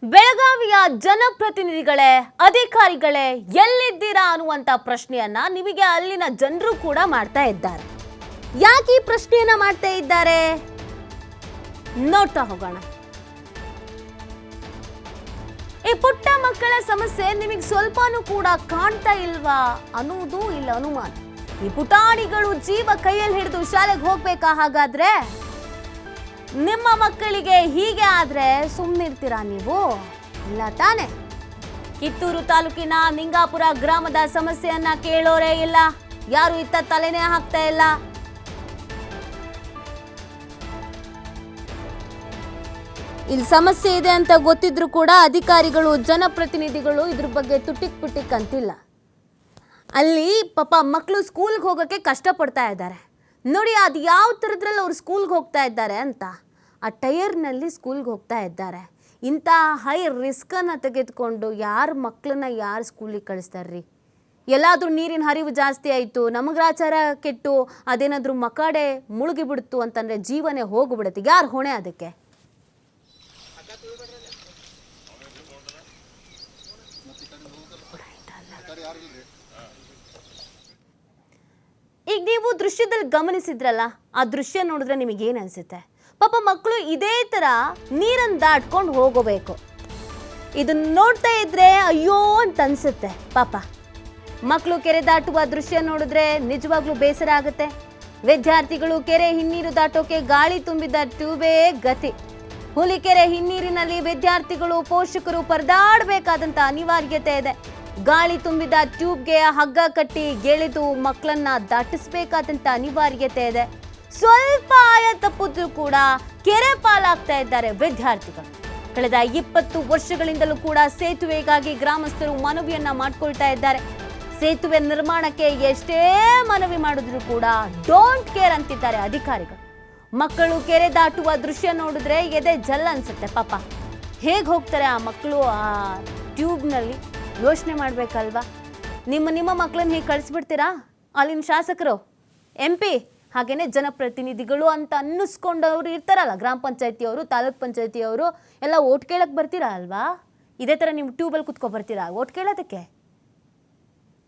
ಬೆಳಗಾವಿಯ ಜನಪ್ರತಿನಿಧಿಗಳೇ ಅಧಿಕಾರಿಗಳೇ ಎಲ್ಲಿದ್ದೀರಾ ಅನ್ನುವಂತ ಪ್ರಶ್ನೆಯನ್ನ ನಿಮಗೆ ಅಲ್ಲಿನ ಜನರು ಕೂಡ ಮಾಡ್ತಾ ಇದ್ದಾರೆ. ಯಾಕೆ ಈ ಪ್ರಶ್ನೆಯನ್ನ ಮಾಡ್ತಾ ಇದ್ದಾರೆ ನೋಡ್ತಾ ಹೋಗೋಣ. ಈ ಪುಟ್ಟ ಮಕ್ಕಳ ಸಮಸ್ಯೆ ನಿಮಗೆ ಸ್ವಲ್ಪನೂ ಕೂಡ ಕಾಣ್ತಾ ಇಲ್ವಾ ಅನ್ನೋದು ಇಲ್ಲ ಅನುಮಾನ. ಈ ಪುಟಾಣಿಗಳು ಜೀವ ಕೈಯಲ್ಲಿ ಹಿಡಿದು ಶಾಲೆಗೆ ಹೋಗ್ಬೇಕಾ? ಹಾಗಾದ್ರೆ ನಿಮ್ಮ ಮಕ್ಕಳಿಗೆ ಹೀಗೆ ಆದ್ರೆ ಸುಮ್ಮನಿರ್ತೀರಾ ನೀವು? ಇಲ್ಲ ತಾನೆ. ಕಿತ್ತೂರು ತಾಲೂಕಿನ ನಿಂಗಾಪುರ ಗ್ರಾಮದ ಸಮಸ್ಯೆಯನ್ನ ಕೇಳೋರೇ ಇಲ್ಲ, ಯಾರು ಇತ್ತ ತಲೆನೇ ಹಾಕ್ತಾ ಇಲ್ಲ. ಇಲ್ಲಿ ಸಮಸ್ಯೆ ಇದೆ ಅಂತ ಗೊತ್ತಿದ್ರು ಕೂಡ ಅಧಿಕಾರಿಗಳು ಜನಪ್ರತಿನಿಧಿಗಳು ಇದ್ರ ಬಗ್ಗೆ ತುಟಿಕ್ ಪಿಟಿಕ್ ಅಂತಿಲ್ಲ. ಅಲ್ಲಿ ಪಾಪ ಮಕ್ಕಳು ಸ್ಕೂಲ್ಗೆ ಹೋಗೋಕ್ಕೆ ಕಷ್ಟಪಡ್ತಾ ಇದ್ದಾರೆ ನೋಡಿ. ಅದು ಯಾವ ಥರದ್ರಲ್ಲಿ ಅವ್ರು ಸ್ಕೂಲ್ಗೆ ಹೋಗ್ತಾ ಇದ್ದಾರೆ ಅಂತ, ಆ ಟೈರ್ನಲ್ಲಿ ಸ್ಕೂಲ್ಗೆ ಹೋಗ್ತಾ ಇದ್ದಾರೆ. ಇಂಥ ಹೈ ರಿಸ್ಕನ್ನು ತೆಗೆದುಕೊಂಡು ಯಾರು ಮಕ್ಕಳನ್ನ ಯಾರು ಸ್ಕೂಲಿಗೆ ಕಳಿಸ್ತಾರ್ರಿ? ಎಲ್ಲಾದರೂ ನೀರಿನ ಹರಿವು ಜಾಸ್ತಿ ಆಯಿತು, ನಮಗ್ರಾಚಾರ ಕೆಟ್ಟು ಅದೇನಾದರೂ ಮಕಾಡೆ ಮುಳುಗಿಬಿಡ್ತು ಅಂತಂದರೆ ಜೀವನೇ ಹೋಗಿಬಿಡುತ್ತೆ. ಯಾರು ಹೊಣೆ ಅದಕ್ಕೆ? ಈಗ ನೀವು ದೃಶ್ಯದಲ್ಲಿ ಗಮನಿಸಿದ್ರಲ್ಲ, ಆ ದೃಶ್ಯ ನೋಡಿದ್ರೆ ನಿಮಗೇನು ಅನಿಸುತ್ತೆ? ಪಾಪ ಮಕ್ಕಳು ಇದೇ ಥರ ನೀರನ್ನು ದಾಟ್ಕೊಂಡು ಹೋಗಬೇಕು. ಇದನ್ನ ನೋಡ್ತಾ ಇದ್ರೆ ಅಯ್ಯೋ ಅಂತ ಅನಿಸುತ್ತೆ. ಪಾಪ ಮಕ್ಕಳು ಕೆರೆ ದಾಟುವ ದೃಶ್ಯ ನೋಡಿದ್ರೆ ನಿಜವಾಗ್ಲೂ ಬೇಸರ ಆಗುತ್ತೆ. ವಿದ್ಯಾರ್ಥಿಗಳು ಕೆರೆ ಹಿನ್ನೀರು ದಾಟೋಕೆ ಗಾಳಿ ತುಂಬಿದ ಟ್ಯೂಬೇ ಗತಿ. ಹುಲಿಕೆರೆ ಹಿನ್ನೀರಿನಲ್ಲಿ ವಿದ್ಯಾರ್ಥಿಗಳು ಪೋಷಕರು ಪರದಾಡಬೇಕಾದಂಥ ಅನಿವಾರ್ಯತೆ ಇದೆ. ಗಾಳಿ ತುಂಬಿದ ಟ್ಯೂಬ್ಗೆ ಹಗ್ಗ ಕಟ್ಟಿ ಗೆಳೆದು ಮಕ್ಕಳನ್ನ ದಾಟಿಸಬೇಕಾದಂಥ ಅನಿವಾರ್ಯತೆ ಇದೆ. ಸ್ವಲ್ಪ ಆಯ ತಪ್ಪಿದ್ರು ಕೂಡ ಕೆರೆ ಪಾಲಾಗ್ತಾ ಇದ್ದಾರೆ ವಿದ್ಯಾರ್ಥಿಗಳು. ಕಳೆದ 20 ವರ್ಷಗಳಿಂದಲೂ ಕೂಡ ಸೇತುವೆಗಾಗಿ ಗ್ರಾಮಸ್ಥರು ಮನವಿಯನ್ನ ಮಾಡ್ಕೊಳ್ತಾ ಇದ್ದಾರೆ. ಸೇತುವೆ ನಿರ್ಮಾಣಕ್ಕೆ ಎಷ್ಟೇ ಮನವಿ ಮಾಡಿದ್ರು ಕೂಡ ಡೋಂಟ್ ಕೇರ್ ಅಂತಿದ್ದಾರೆ ಅಧಿಕಾರಿಗಳು. ಮಕ್ಕಳು ಕೆರೆ ದಾಟುವ ದೃಶ್ಯ ನೋಡಿದ್ರೆ ಎದೆ ಜಲ್ ಅನ್ಸುತ್ತೆ. ಪಾಪ ಹೇಗೆ ಹೋಗ್ತಾರೆ ಆ ಮಕ್ಕಳು ಆ ಟ್ಯೂಬ್ನಲ್ಲಿ? ಯೋಚನೆ ಮಾಡಬೇಕಲ್ವಾ? ನಿಮ್ಮ ಮಕ್ಕಳನ್ನ ಹೀಗೆ ಕಳಿಸ್ಬಿಡ್ತೀರಾ? ಅಲ್ಲಿನ ಶಾಸಕರು, MP, ಹಾಗೇನೆ ಜನಪ್ರತಿನಿಧಿಗಳು ಅಂತ ಅನ್ನಿಸ್ಕೊಂಡವ್ರು ಇರ್ತಾರಲ್ಲ, ಗ್ರಾಮ ಪಂಚಾಯತಿಯವರು, ತಾಲೂಕ್ ಪಂಚಾಯತಿಯವರು ಎಲ್ಲ ಓಟ್ ಕೇಳಕ್ಕೆ ಬರ್ತೀರಾ ಅಲ್ವಾ? ಇದೇ ಥರ ನೀವು ಟ್ಯೂಬಲ್ಲಿ ಕುತ್ಕೊಂಡು ಬರ್ತೀರಾ ಓಟ್ ಕೇಳೋದಕ್ಕೆ?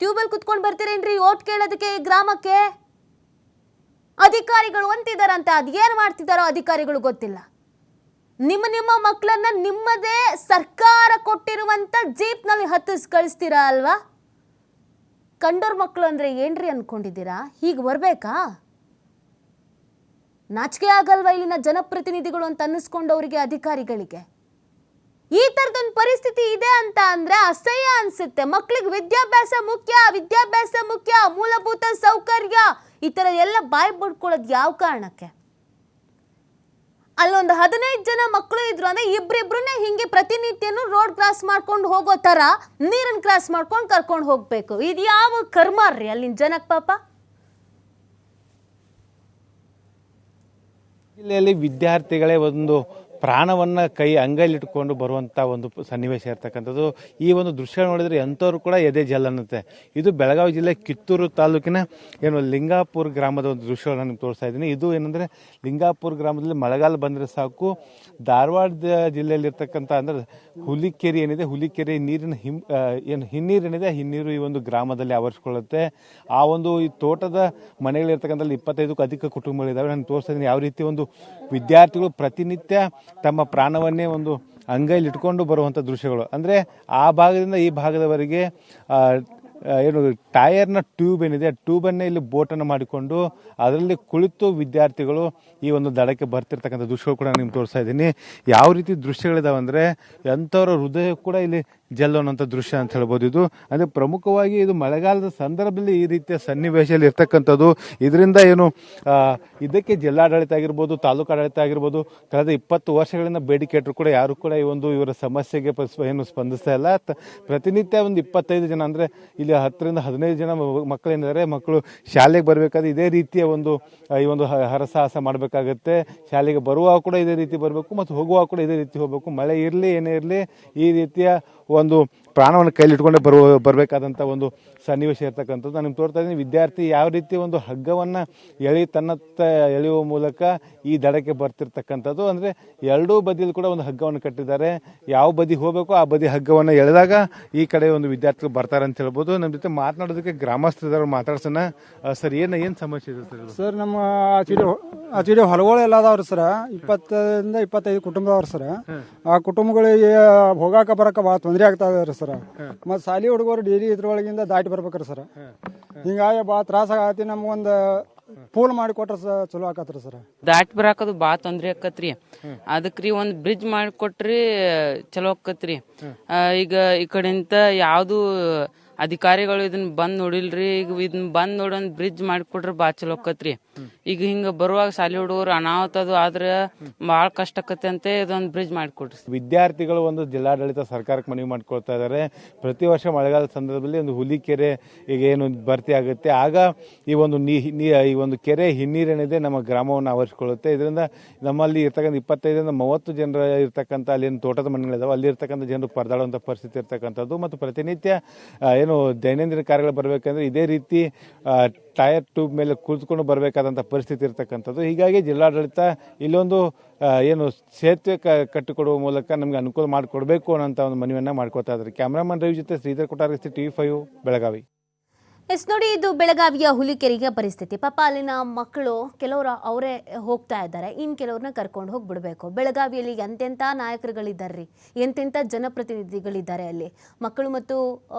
ಟ್ಯೂಬಲ್ಲಿ ಕುತ್ಕೊಂಡು ಬರ್ತೀರೇನ್ರಿ ಓಟ್ ಕೇಳೋದಕ್ಕೆ ಈ ಗ್ರಾಮಕ್ಕೆ? ಅಧಿಕಾರಿಗಳು ಅಂತಿದಾರಂತ, ಅದೇನು ಮಾಡ್ತಿದ್ದಾರೋ ಅಧಿಕಾರಿಗಳು ಗೊತ್ತಿಲ್ಲ. ನಿಮ್ಮ ಮಕ್ಕಳನ್ನ ನಿಮ್ಮದೇ ಸರ್ಕಾರ ಕೊಟ್ಟಿರುವಂತ ಜೀಪ್ನಲ್ಲಿ ಹತ್ತಿಸ್ ಕಳಿಸ್ತೀರಾ ಅಲ್ವಾ? ಕಂಡೋರ್ ಮಕ್ಕಳು ಅಂದ್ರೆ ಏನ್ರಿ ಅನ್ಕೊಂಡಿದ್ದೀರಾ? ಹೀಗೆ ಬರ್ಬೇಕಾ? ನಾಚಿಕೆ ಆಗಲ್ವಾ ಇಲ್ಲಿನ ಜನಪ್ರತಿನಿಧಿಗಳು ಅಂತ ಅನ್ನಿಸ್ಕೊಂಡವರಿಗೆ, ಅಧಿಕಾರಿಗಳಿಗೆ? ಈ ಥರದೊಂದು ಪರಿಸ್ಥಿತಿ ಇದೆ ಅಂತ ಅಂದ್ರೆ ಅಸಹ್ಯ ಅನ್ಸುತ್ತೆ. ಮಕ್ಕಳಿಗೆ ವಿದ್ಯಾಭ್ಯಾಸ ಮುಖ್ಯ, ಮೂಲಭೂತ ಸೌಕರ್ಯ, ಈ ಥರ ಎಲ್ಲ ಬಾಯಿ ಬಿಡ್ಕೊಳ್ಳೋದು ಯಾವ ಕಾರಣಕ್ಕೆ? ಅಲ್ಲೊಂದು 15 ಜನ ಮಕ್ಕಳು ಇದ್ರು ಅಂದ್ರೆ ಇಬ್ರಿಬ್ರನ್ನೇ ಹಿಂಗೆ ಪ್ರತಿನಿತ್ಯನೂ ರೋಡ್ ಕ್ರಾಸ್ ಮಾಡ್ಕೊಂಡು ಹೋಗೋ ತರ ನೀರನ್ನು ಕ್ರಾಸ್ ಮಾಡ್ಕೊಂಡು ಕರ್ಕೊಂಡು ಹೋಗ್ಬೇಕು. ಇದು ಯಾವ ಕರ್ಮಾರ್ರಿ ಅಲ್ಲಿನ ಜನಕ್ಕೆ? ಪಾಪ ಜಿಲ್ಲೆಯಲ್ಲಿ ವಿದ್ಯಾರ್ಥಿಗಳೇ ಒಂದು ಪ್ರಾಣವನ್ನ ಅಂಗೈಲಿಟ್ಕೊಂಡು ಬರುವಂತ ಒಂದು ಸನ್ನಿವೇಶ ಇರ್ತಕ್ಕಂಥದ್ದು. ಈ ಒಂದು ದೃಶ್ಯ ನೋಡಿದ್ರೆ ಎಂಥವ್ರು ಕೂಡ ಎದೆ ಜಲ್ ಅನ್ನುತ್ತೆ. ಇದು ಬೆಳಗಾವಿ ಜಿಲ್ಲೆ ಕಿತ್ತೂರು ತಾಲೂಕಿನ ಲಿಂಗಾಪುರ ಗ್ರಾಮದ ಒಂದು ದೃಶ್ಯವನ್ನು ನಿಮ್ಗೆ ತೋರಿಸ್ತಾ ಇದ್ದೀನಿ. ಇದು ಏನಂದ್ರೆ ಲಿಂಗಾಪುರ ಗ್ರಾಮದಲ್ಲಿ ಮಳೆಗಾಲ ಬಂದರೆ ಸಾಕು, ಧಾರವಾಡ ಜಿಲ್ಲೆಯಲ್ಲಿರ್ತಕ್ಕಂಥ ಅಂದ್ರೆ ಹುಲಿಕೆರೆ ಏನಿದೆ, ಹುಲಿಕೆರೆ ನೀರಿನ ಹಿನ್ನೀರೇನಿದೆ, ಹಿನ್ನೀರು ಈ ಒಂದು ಗ್ರಾಮದಲ್ಲಿ ಆವರಿಸಿಕೊಳ್ಳುತ್ತೆ. ಆ ಒಂದು ಈ ತೋಟದ ಮನೆಗಳಿರ್ತಕ್ಕಂಥ 25ಕ್ಕೂ ಅಧಿಕ ಕುಟುಂಬಗಳಿದ್ದಾವೆ. ನಾನು ತೋರಿಸ್ತಾ ಇದ್ದೀನಿ ಯಾವ ರೀತಿ ಒಂದು ವಿದ್ಯಾರ್ಥಿಗಳು ಪ್ರತಿನಿತ್ಯ ತಮ್ಮ ಪ್ರಾಣವನ್ನೇ ಒಂದು ಅಂಗೈಲಿ ಇಟ್ಕೊಂಡು ಬರುವಂಥ ದೃಶ್ಯಗಳು. ಅಂದರೆ ಆ ಭಾಗದಿಂದ ಈ ಭಾಗದವರೆಗೆ ಟೈರ್ನ ಟ್ಯೂಬ್ ಏನಿದೆ, ಆ ಟ್ಯೂಬನ್ನೇ ಇಲ್ಲಿ ಬೋಟನ್ನು ಮಾಡಿಕೊಂಡು ಅದರಲ್ಲಿ ಕುಳಿತು ವಿದ್ಯಾರ್ಥಿಗಳು ಈ ಒಂದು ದಡಕ್ಕೆ ಬರ್ತಿರ್ತಕ್ಕಂಥ ದೃಶ್ಯಗಳು ಕೂಡ ನಿಮ್ಗೆ ತೋರಿಸ್ತಾ ಇದ್ದೀನಿ. ಯಾವ ರೀತಿ ದೃಶ್ಯಗಳಿದಾವೆ ಅಂದರೆ ಎಂಥವ್ರ ಹೃದಯ ಕೂಡ ಇಲ್ಲಿ ಜಲ್ ಅನ್ನೋಂಥ ದೃಶ್ಯ ಅಂತ ಹೇಳ್ಬೋದು. ಇದು ಅಂದರೆ ಪ್ರಮುಖವಾಗಿ ಇದು ಮಳೆಗಾಲದ ಸಂದರ್ಭದಲ್ಲಿ ಈ ರೀತಿಯ ಸನ್ನಿವೇಶದಲ್ಲಿ ಇರ್ತಕ್ಕಂಥದ್ದು. ಇದರಿಂದ ಇದಕ್ಕೆ ಜಿಲ್ಲಾಡಳಿತ ಆಗಿರ್ಬೋದು, ತಾಲೂಕು ಆಡಳಿತ ಆಗಿರ್ಬೋದು, ಕಳೆದ 20 ವರ್ಷಗಳಿಂದ ಬೇಡಿಕೆ ಇಟ್ಟರು ಕೂಡ ಯಾರು ಕೂಡ ಇವರ ಸಮಸ್ಯೆಗೆ ಏನು ಸ್ಪಂದಿಸ್ತಾ ಇಲ್ಲ. ಪ್ರತಿನಿತ್ಯ ಒಂದು 25 ಜನ ಅಂದರೆ ಇಲ್ಲಿ 10 ರಿಂದ 15 ಜನ ಮಕ್ಕಳೇನಿದ್ದಾರೆ, ಮಕ್ಕಳು ಶಾಲೆಗೆ ಬರಬೇಕಾದ್ರೆ ಇದೇ ರೀತಿಯ ಈ ಒಂದು ಹರಸಾಹಸ ಮಾಡಬೇಕಾಗತ್ತೆ. ಶಾಲೆಗೆ ಬರುವಾಗ ಕೂಡ ಇದೇ ರೀತಿ ಬರಬೇಕು ಮತ್ತು ಹೋಗುವಾಗ ಕೂಡ ಇದೇ ರೀತಿ ಹೋಗಬೇಕು. ಮಳೆ ಇರಲಿ ಏನೇ ಇರಲಿ ಈ ರೀತಿಯ ಒಂದು ಪ್ರಾಣವನ್ನು ಕೈಲಿಟ್ಕೊಂಡೇ ಬರಬೇಕಾದಂಥ ಒಂದು ಸನ್ನಿವೇಶ ಇರ್ತಕ್ಕಂಥದ್ದು. ನಾನು ನಿಮ್ಗೆ ತೋರ್ತಾ ಇದ್ದೀನಿ ವಿದ್ಯಾರ್ಥಿ ಯಾವ ರೀತಿ ಒಂದು ಹಗ್ಗವನ್ನು ತನ್ನತ್ತ ಎಳೆಯುವ ಮೂಲಕ ಈ ದಡಕ್ಕೆ ಬರ್ತಿರ್ತಕ್ಕಂಥದ್ದು. ಅಂದರೆ ಎರಡೂ ಬದಿಯಲ್ಲಿ ಕೂಡ ಒಂದು ಹಗ್ಗವನ್ನು ಕಟ್ಟಿದ್ದಾರೆ. ಯಾವ ಬದಿ ಹೋಗಬೇಕು ಆ ಬದಿ ಹಗ್ಗವನ್ನು ಎಳೆದಾಗ ಈ ಕಡೆ ಒಂದು ವಿದ್ಯಾರ್ಥಿಗಳು ಬರ್ತಾರೆ ಅಂತ ಹೇಳ್ಬೋದು. ನಮ್ಮ ಜೊತೆ ಮಾತನಾಡೋದಕ್ಕೆ ಗ್ರಾಮಸ್ಥರು ಮಾತಾಡ್ಸೋಣ. ಸರ್ ಏನು ಸಮಸ್ಯೆ ಇದೆ ಸರ್? ಸರ್ ನಮ್ಮ ಆಚೆಡೆ ಹೊಲಗಳು ಎಲ್ಲ ಅದಾವ್ರಿ ಸರ್. 20 ರಿಂದ 25 ಕುಟುಂಬ ಅದಾವ್ರಿ ಸರ್. ಆ ಕುಟುಂಬಗಳಿಗೆ ಹೋಗಾಕ ಬರಕ ಭಾಳ ತೊಂದರೆ ಆಗ್ತಾ ಇದಾವ್ರಿ ಸರ್. ಮತ್ತು ಶಾಲಿ ಹುಡುಗರು ಡೈಲಿ ಇದ್ರೊಳಗಿಂದ ದಾಟಿ ಬರ್ಬೇಕ್ರಿ ಸರ್. ಹಿಂಗಾಗಿ ಭಾಳ ತ್ರಾಸ ಆಗತಿ. ನಮ್ಗೊಂದು ಪೂಲ್ ಮಾಡಿ ಕೊಟ್ರ ಚಲೋ ಆಕತ್ರಿ ಸರ್. ದಾಟಿ ಬರಾಕದು ಭಾಳ ತೊಂದ್ರೆ ಆಕತ್ರಿ. ಅದಕ್ರಿ ಒಂದ್ ಬ್ರಿಡ್ಜ್ ಮಾಡಿಕೊಟ್ರಿ ಚಲೋ ಆಕತ್ರಿ. ಈಗ ಈ ಕಡೆಯಿಂದ ಯಾವ್ದು ಅಧಿಕಾರಿಗಳು ಇದನ್ನ ಬಂದ್ ನೋಡಿಲ್ರಿ. ಈಗ ಇದನ್ನ ಬಂದ್ ನೋಡಿ ಒಂದ್ ಬ್ರಿಡ್ಜ್ ಮಾಡಿಕೊಟ್ರೆ ಭಾಳ ಚಲೋ ಆಕತ್ರಿ. ಈಗ ಹಿಂಗ ಬರುವಾಗ ಶಾಲಿ ಹುಡುಗರು ಅನಾಹುತ ಅದು ಆದ್ರೆ ಭಾಳ ಕಷ್ಟ ಆಕತಿ ಅಂತ ಇದೊಂದು ಬ್ರಿಡ್ಜ್ ಮಾಡಿಕೊಡ್ರಿ. ವಿದ್ಯಾರ್ಥಿಗಳು ಒಂದು ಜಿಲ್ಲಾಡಳಿತ ಸರ್ಕಾರಕ್ಕೆ ಮನವಿ ಮಾಡ್ಕೊಳ್ತಾ ಇದ್ದಾರೆ. ಪ್ರತಿ ವರ್ಷ ಮಳೆಗಾಲದ ಸಂದರ್ಭದಲ್ಲಿ ಒಂದು ಹುಲಿಕೆರೆ ಈಗ ಏನು ಭರ್ತಿ ಆಗುತ್ತೆ, ಆಗ ಈ ಒಂದು ಕೆರೆ ಹಿನ್ನೀರೇನಿದೆ ನಮ್ಮ ಗ್ರಾಮವನ್ನು ಆವರಿಸಿಕೊಳ್ಳುತ್ತೆ. ಇದರಿಂದ ನಮ್ಮಲ್ಲಿ ಇರ್ತಕ್ಕಂಥ 25 ರಿಂದ 30 ಜನರ ಇರ್ತಕ್ಕಂಥ ಅಲ್ಲಿ ತೋಟದ ಮನೆಗಳಿದಾವೆ, ಅಲ್ಲಿ ಇರ್ತಕ್ಕಂಥ ಜನರು ಪರದಾಡುವಂಥ ಪರಿಸ್ಥಿತಿ ಇರ್ತಕ್ಕಂಥದ್ದು. ಮತ್ತು ಪ್ರತಿನಿತ್ಯ ಏನು ದೈನಂದಿನ ಕಾರ್ಯಗಳು ಬರಬೇಕಂದ್ರೆ ಇದೇ ರೀತಿ ಟೈರ್ ಟ್ಯೂಬ್ ಮೇಲೆ ಕುಳಿತುಕೊಂಡು ಬರಬೇಕಾದಂಥ ಪರಿಸ್ಥಿತಿ ಇರ್ತಕ್ಕಂಥದ್ದು. ಹೀಗಾಗಿ ಜಿಲ್ಲಾಡಳಿತ ಇಲ್ಲೊಂದು ಏನು ಸೇತುವೆ ಕಟ್ಟಿಕೊಡುವ ಮೂಲಕ ನಮಗೆ ಅನುಕೂಲ ಮಾಡಿಕೊಡ್ಬೇಕು ಅನ್ನೋಂಥ ಒಂದು ಮನವಿಯನ್ನು ಮಾಡ್ಕೊತಾ ಇದ್ದಾರೆ. ಕ್ಯಾಮ್ರಾಮನ್ ರವಿ ಜೊತೆ ಶ್ರೀಧರ್ ಕೊಟ್ಟಾರಸ್ತಿ, TV5 ಬೆಳಗಾವಿ. ಎಸ್ ನೋಡಿ, ಇದು ಬೆಳಗಾವಿಯ ಹುಲಿಕೆರೆಯ ಪರಿಸ್ಥಿತಿ. ಪಾಪ ಅಲ್ಲಿನ ಮಕ್ಕಳು ಕೆಲವರು ಅವರೇ ಹೋಗ್ತಾ ಇದ್ದಾರೆ, ಇನ್ನು ಕೆಲವ್ರನ್ನ ಕರ್ಕೊಂಡು ಹೋಗ್ಬಿಡ್ಬೇಕು. ಬೆಳಗಾವಿಯಲ್ಲಿ ಎಂತೆಂಥ ನಾಯಕರುಗಳಿದ್ದಾರೆ, ಎಂತೆಂಥ ಜನಪ್ರತಿನಿಧಿಗಳಿದ್ದಾರೆ. ಅಲ್ಲಿ ಮಕ್ಕಳು ಮತ್ತು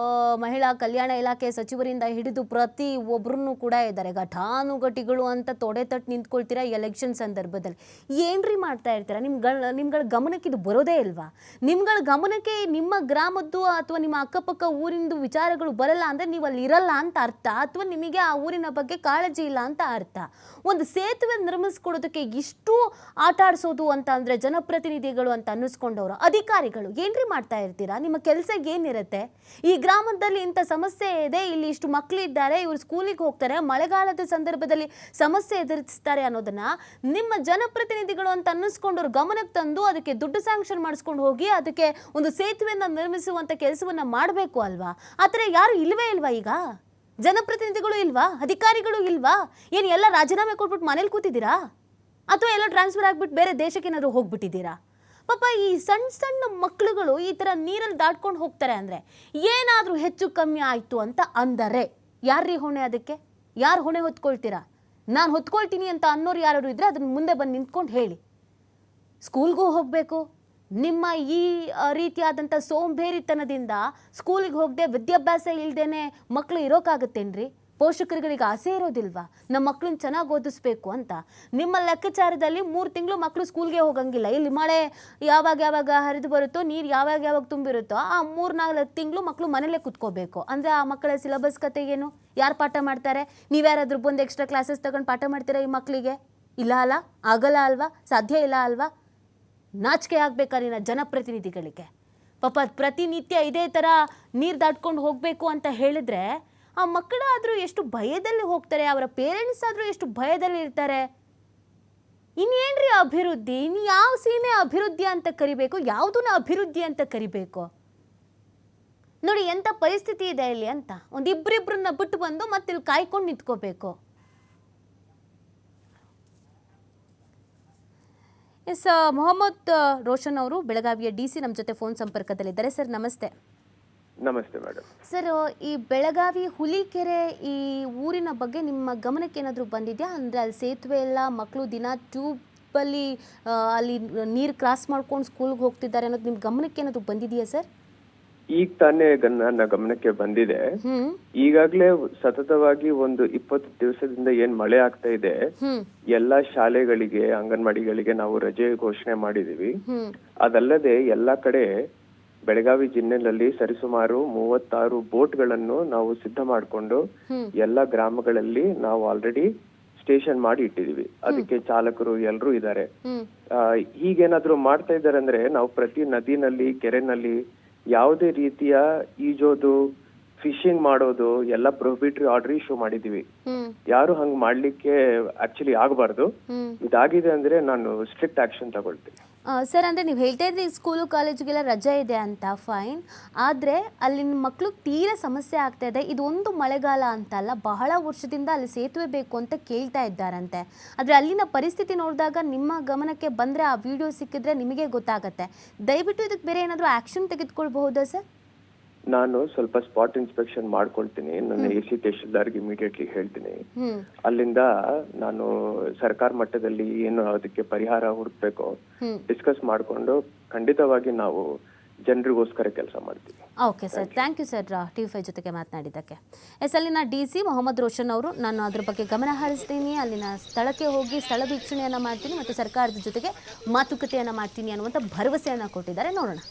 ಮಹಿಳಾ ಕಲ್ಯಾಣ ಇಲಾಖೆ ಸಚಿವರಿಂದ ಹಿಡಿದು ಪ್ರತಿ ಒಬ್ಬರನ್ನು ಕೂಡ ಇದ್ದಾರೆ. ಘಟಾನುಘಟಿಗಳು ಅಂತ ತೊಡೆ ತಟ್ಟು ನಿಂತ್ಕೊಳ್ತೀರಾ ಎಲೆಕ್ಷನ್ ಸಂದರ್ಭದಲ್ಲಿ. ಏನ್ರಿ ಮಾಡ್ತಾ ಇರ್ತೀರಾ? ನಿಮ್ಗಳ ಗಮನಕ್ಕೆ ಇದು ಬರೋದೇ ಇಲ್ವಾ? ನಿಮ್ಗಳ ಗಮನಕ್ಕೆ ನಿಮ್ಮ ಗ್ರಾಮದ್ದು ಅಥವಾ ನಿಮ್ಮ ಅಕ್ಕಪಕ್ಕ ಊರಿಂದು ವಿಚಾರಗಳು ಬರಲ್ಲ ಅಂದರೆ ನೀವು ಅಲ್ಲಿ ಇರಲ್ಲ ಅಂತ ಅರ್ಥ, ಅಥವಾ ನಿಮಗೆ ಆ ಊರಿನ ಬಗ್ಗೆ ಕಾಳಜಿ ಇಲ್ಲ ಅಂತ ಅರ್ಥ. ಒಂದು ಸೇತುವೆ ನಿರ್ಮಿಸ್ಕೊಡೋದಕ್ಕೆ ಇಷ್ಟು ಆಟ ಆಡಿಸೋದು ಅಂತ ಅಂದರೆ ಜನಪ್ರತಿನಿಧಿಗಳು ಅಂತ ಅನ್ನಿಸ್ಕೊಂಡವರು ಅಧಿಕಾರಿಗಳು ಏನ್ರಿ ಮಾಡ್ತಾ ಇರ್ತೀರಾ? ನಿಮ್ಮ ಕೆಲಸ ಏನಿರುತ್ತೆ? ಈ ಗ್ರಾಮದಲ್ಲಿ ಇಂಥ ಸಮಸ್ಯೆ ಇದೆ, ಇಲ್ಲಿ ಇಷ್ಟು ಮಕ್ಕಳಿದ್ದಾರೆ, ಇವರು ಸ್ಕೂಲಿಗೆ ಹೋಗ್ತಾರೆ, ಮಳೆಗಾಲದ ಸಂದರ್ಭದಲ್ಲಿ ಸಮಸ್ಯೆ ಎದುರಿಸ್ತಾರೆ ಅನ್ನೋದನ್ನ ನಿಮ್ಮ ಜನಪ್ರತಿನಿಧಿಗಳು ಅಂತ ಅನ್ನಿಸ್ಕೊಂಡವ್ರು ಗಮನಕ್ಕೆ ತಂದು ಅದಕ್ಕೆ ದುಡ್ಡು ಸ್ಯಾಂಕ್ಷನ್ ಮಾಡಿಸ್ಕೊಂಡು ಹೋಗಿ ಅದಕ್ಕೆ ಒಂದು ಸೇತುವೆಯನ್ನು ನಿರ್ಮಿಸುವಂಥ ಕೆಲಸವನ್ನ ಮಾಡಬೇಕು ಅಲ್ವಾ? ಆ ಥರ ಯಾರು ಇಲ್ವೇ ಇಲ್ವಾ? ಈಗ ಜನಪ್ರತಿನಿಧಿಗಳು ಇಲ್ವಾ? ಅಧಿಕಾರಿಗಳು ಇಲ್ವಾ? ಏನು ಎಲ್ಲ ರಾಜೀನಾಮೆ ಕೊಟ್ಬಿಟ್ಟು ಮನೇಲಿ ಕೂತಿದ್ದೀರಾ? ಅಥವಾ ಎಲ್ಲ ಟ್ರಾನ್ಸ್ಫರ್ ಆಗಿಬಿಟ್ಟು ಬೇರೆ ದೇಶಕ್ಕೆ ಏನಾದರೂ ಹೋಗ್ಬಿಟ್ಟಿದ್ದೀರಾ? ಪಾಪ ಈ ಸಣ್ಣ ಸಣ್ಣ ಮಕ್ಕಳುಗಳು ಈ ಥರ ನೀರಲ್ಲಿ ದಾಟ್ಕೊಂಡು ಹೋಗ್ತಾರೆ ಅಂದರೆ ಏನಾದರೂ ಹೆಚ್ಚು ಕಮ್ಮಿ ಆಯಿತು ಅಂತ ಅಂದರೆ ಯಾರ್ರೀ ಹೊಣೆ? ಅದಕ್ಕೆ ಯಾರು ಹೊಣೆ ಹೊತ್ಕೊಳ್ತೀರಾ? ನಾನು ಹೊತ್ಕೊಳ್ತೀನಿ ಅಂತ ಅನ್ನೋರು ಯಾರು ಇದ್ದರೆ ಅದನ್ನ ಮುಂದೆ ಬಂದು ನಿಂತ್ಕೊಂಡು ಹೇಳಿ. ಸ್ಕೂಲ್ಗೂ ಹೋಗಬೇಕು. ನಿಮ್ಮ ಈ ರೀತಿಯಾದಂಥ ಸೋಂಬೇರಿತನದಿಂದ ಸ್ಕೂಲಿಗೆ ಹೋಗದೆ ವಿದ್ಯಾಭ್ಯಾಸ ಇಲ್ಲದೇನೆ ಮಕ್ಕಳು ಇರೋಕ್ಕಾಗತ್ತೇನ್ರಿ? ಪೋಷಕರುಗಳಿಗೆ ಆಸೆ ಇರೋದಿಲ್ವಾ ನಮ್ಮ ಮಕ್ಕಳನ್ನ ಚೆನ್ನಾಗಿ ಓದಿಸ್ಬೇಕು ಅಂತ? ನಿಮ್ಮ ಲೆಕ್ಕಾಚಾರದಲ್ಲಿ 3 ತಿಂಗಳು ಮಕ್ಕಳು ಸ್ಕೂಲ್ಗೆ ಹೋಗಂಗಿಲ್ಲ. ಇಲ್ಲಿ ಮಳೆ ಯಾವಾಗ ಹರಿದು ಬರುತ್ತೋ, ನೀರು ಯಾವಾಗ ತುಂಬಿರುತ್ತೋ ಆ 3-4 ತಿಂಗಳು ಮಕ್ಕಳು ಮನೇಲೇ ಕುತ್ಕೋಬೇಕು. ಅಂದರೆ ಆ ಮಕ್ಕಳ ಸಿಲೆಬಸ್ ಕತೆ ಏನು? ಯಾರು ಪಾಠ ಮಾಡ್ತಾರೆ? ನೀವ್ಯಾರಾದ್ರೂ ಬಂದು ಎಕ್ಸ್ಟ್ರಾ ಕ್ಲಾಸಸ್ ತಗೊಂಡು ಪಾಠ ಮಾಡ್ತೀರಾ ಈ ಮಕ್ಕಳಿಗೆ? ಇಲ್ಲ ಅಲ್ಲ, ಆಗಲ್ಲ ಅಲ್ವಾ? ಸಾಧ್ಯ ಇಲ್ಲ ಅಲ್ವಾ? ನಾಚಿಕೆ ಆಗ್ಬೇಕಾರಿನ ಜನಪ್ರತಿನಿಧಿಗಳಿಗೆ. ಪಾಪ ಪ್ರತಿನಿತ್ಯ ಇದೇ ಥರ ನೀರು ದಾಟ್ಕೊಂಡು ಹೋಗಬೇಕು ಅಂತ ಹೇಳಿದ್ರೆ ಆ ಮಕ್ಕಳಾದರೂ ಎಷ್ಟು ಭಯದಲ್ಲಿ ಹೋಗ್ತಾರೆ, ಅವರ ಪೇರೆಂಟ್ಸ್ ಆದರೂ ಎಷ್ಟು ಭಯದಲ್ಲಿ ಇರ್ತಾರೆ. ಇನ್ನೇನ್ರಿ ಅಭಿವೃದ್ಧಿ? ಇನ್ನು ಯಾವ ಸೀಮೆ ಅಭಿವೃದ್ಧಿ ಅಂತ ಕರಿಬೇಕು? ಯಾವುದನ್ನ ಅಭಿವೃದ್ಧಿ ಅಂತ ಕರಿಬೇಕು? ನೋಡಿ ಎಂಥ ಪರಿಸ್ಥಿತಿ ಇದೆ ಇಲ್ಲಿ ಅಂತ. ಒಂದಿಬ್ಬರಿಬ್ಬರನ್ನ ಬಿಟ್ಟು ಬಂದು ಮತ್ತೆ ಇಲ್ಲಿ ಕಾಯ್ಕೊಂಡು ನಿಂತ್ಕೋಬೇಕು. ಎಸ್, ಮೊಹಮ್ಮದ್ ರೋಷನ್ ಅವರು ಬೆಳಗಾವಿಯ DC ನಮ್ಮ ಜೊತೆ ಫೋನ್ ಸಂಪರ್ಕದಲ್ಲಿದ್ದಾರೆ. ಸರ್ ನಮಸ್ತೆ. ನಮಸ್ತೆ ಮೇಡಮ್. ಸರ್, ಈ ಬೆಳಗಾವಿ ಹುಲಿಕೆರೆ ಈ ಊರಿನ ಬಗ್ಗೆ ನಿಮ್ಮ ಗಮನಕ್ಕೆ ಏನಾದರೂ ಬಂದಿದೆಯಾ? ಅಂದರೆ ಅಲ್ಲಿ ಸೇತುವೆ ಎಲ್ಲ, ಮಕ್ಕಳು ದಿನ ಟ್ಯೂಬಲ್ಲಿ ಅಲ್ಲಿ ನೀರು ಕ್ರಾಸ್ ಮಾಡ್ಕೊಂಡು ಸ್ಕೂಲ್ಗೆ ಹೋಗ್ತಿದ್ದಾರೆ ಅನ್ನೋದು ನಿಮ್ಮ ಗಮನಕ್ಕೆ ಏನಾದರೂ ಬಂದಿದೆಯಾ ಸರ್? ಈಗ ತಾನೇ ನನ್ನ ಗಮನಕ್ಕೆ ಬಂದಿದೆ. ಈಗಾಗಲೇ ಸತತವಾಗಿ ಒಂದು 20 ದಿವಸದಿಂದ ಏನ್ ಮಳೆ ಆಗ್ತಾ ಇದೆ, ಎಲ್ಲಾ ಶಾಲೆಗಳಿಗೆ, ಅಂಗನವಾಡಿಗಳಿಗೆ ನಾವು ರಜೆ ಘೋಷಣೆ ಮಾಡಿದೀವಿ. ಅದಲ್ಲದೆ ಎಲ್ಲಾ ಕಡೆ ಬೆಳಗಾವಿ ಜಿಲ್ಲೆಯಲ್ಲಿ ಸರಿಸುಮಾರು 36 ಬೋಟ್ಗಳನ್ನು ನಾವು ಸಿದ್ಧ ಮಾಡಿಕೊಂಡು ಎಲ್ಲಾ ಗ್ರಾಮಗಳಲ್ಲಿ ನಾವು ಆಲ್ರೆಡಿ ಸ್ಟೇಷನ್ ಮಾಡಿ ಇಟ್ಟಿದೀವಿ. ಅದಕ್ಕೆ ಚಾಲಕರು ಎಲ್ಲರೂ ಇದ್ದಾರೆ. ಹೀಗೇನಾದ್ರು ಮಾಡ್ತಾ ಇದ್ದಾರೆ ಅಂದ್ರೆ ನಾವು ಪ್ರತಿ ನದಿನಲ್ಲಿ, ಕೆರೆನಲ್ಲಿ ಯಾವುದೇ ರೀತಿಯ ಈಜೋದು, ಫಿಶಿಂಗ್ ಮಾಡೋದು ಎಲ್ಲ ಪ್ರೊಹಿಬಿಟರಿ ಆರ್ಡರ್ ಇಶ್ಯೂ ಮಾಡಿದೀವಿ. ಯಾರು ಹಂಗ್ ಮಾಡ್ಲಿಕ್ಕೆ ಆಕ್ಚುಲಿ ಆಗಬಾರ್ದು. ಇದಾಗಿದೆ ಅಂದ್ರೆ ನಾನು ಸ್ಟ್ರಿಕ್ಟ್ ಆಕ್ಷನ್ ತಗೊಳ್ತೀನಿ. ಸರ್ ಅಂದರೆ ನೀವು ಹೇಳ್ತಾ ಇದ್ರಿ ಸ್ಕೂಲು ಕಾಲೇಜಿಗೆಲ್ಲ ರಜೆ ಇದೆ ಅಂತ, ಫೈನ್. ಆದರೆ ಅಲ್ಲಿನ ಮಕ್ಕಳು ತೀರಾ ಸಮಸ್ಯೆ ಆಗ್ತಾ ಇದೆ. ಇದು ಒಂದು ಮಳೆಗಾಲ ಅಂತಲ್ಲ, ಬಹಳ ವರ್ಷದಿಂದ ಅಲ್ಲಿ ಸೇತುವೆ ಬೇಕು ಅಂತ ಕೇಳ್ತಾ ಇದ್ದಾರಂತೆ. ಆದರೆ ಅಲ್ಲಿನ ಪರಿಸ್ಥಿತಿ ನೋಡಿದಾಗ ನಿಮ್ಮ ಗಮನಕ್ಕೆ ಬಂದರೆ, ಆ ವಿಡಿಯೋ ಸಿಕ್ಕಿದ್ರೆ ನಿಮಗೆ ಗೊತ್ತಾಗತ್ತೆ. ದಯವಿಟ್ಟು ಇದಕ್ಕೆ ಬೇರೆ ಏನಾದರೂ ಆ್ಯಕ್ಷನ್ ತೆಗೆದುಕೊಳ್ಬಹುದಾ ಸರ್? ನಾನು ಸ್ವಲ್ಪ ಸ್ಪಾಟ್ ಇನ್ಸ್ಪೆಕ್ಷನ್ ಮಾಡ್ಕೊಳ್ತೀನಿ, ನನ್ನ AC ತಹಶೀಲ್ದಾರ್ಗೆ ಇಮಿಡಿಯೇಟ್ಲಿ ಹೇಳ್ತೀನಿ. ಅಲ್ಲಿಂದ ನಾನು ಸರ್ಕಾರ ಮಟ್ಟದಲ್ಲಿ ಏನು ಅದಕ್ಕೆ ಪರಿಹಾರ ಹುಡುಕ್ಬೇಕೋ ಡಿಸ್ಕಸ್ ಮಾಡಿಕೊಂಡು ಖಂಡಿತವಾಗಿ ನಾವು ಜನರಿಗೋಸ್ಕರ ಕೆಲಸ ಮಾಡ್ತೀವಿ. Okay sir, thank you sir TV5 ಜೊತೆಗೆ ಮಾತನಾಡಿದ್ದಕ್ಕೆ. ಅಲ್ಲಿನ DC ಮೊಹಮ್ಮದ್ ರೋಷನ್ ಅವರು, ನಾನು ಅದ್ರ ಬಗ್ಗೆ ಗಮನ ಹರಿಸ್ತೀನಿ, ಅಲ್ಲಿನ ಸ್ಥಳಕ್ಕೆ ಹೋಗಿ ಸ್ಥಳ ವೀಕ್ಷಣೆಯನ್ನು ಮಾಡ್ತೀನಿ ಮತ್ತು ಸರ್ಕಾರದ ಜೊತೆಗೆ ಮಾತುಕತೆಯನ್ನು ಮಾಡ್ತೀನಿ ಅನ್ನುವಂಥ ಭರವಸೆಯನ್ನು ಕೊಟ್ಟಿದ್ದಾರೆ. ನೋಡೋಣ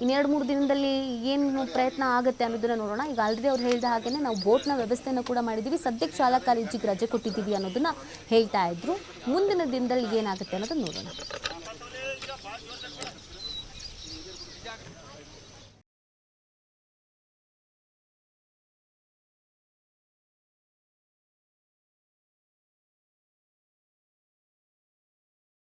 ಇನ್ನು 2-3 ದಿನದಲ್ಲಿ ಏನು ಪ್ರಯತ್ನ ಆಗುತ್ತೆ ಅನ್ನೋದನ್ನ ನೋಡೋಣ. ಈಗ ಆಲ್ರೆಡಿ ಅವ್ರು ಹೇಳಿದ ಹಾಗೆಯೇ ನಾವು ಬೋಟ್ನ ವ್ಯವಸ್ಥೆಯನ್ನು ಕೂಡ ಮಾಡಿದ್ದೀವಿ, ಸದ್ಯಕ್ಕೆ ಶಾಲಾ ಕಾಲೇಜಿಗೆ ರಜೆ ಕೊಟ್ಟಿದ್ದೀವಿ ಅನ್ನೋದನ್ನ ಹೇಳ್ತಾ ಇದ್ರು. ಮುಂದಿನ ದಿನದಲ್ಲಿ ಏನಾಗುತ್ತೆ ಅನ್ನೋದನ್ನ ನೋಡೋಣ.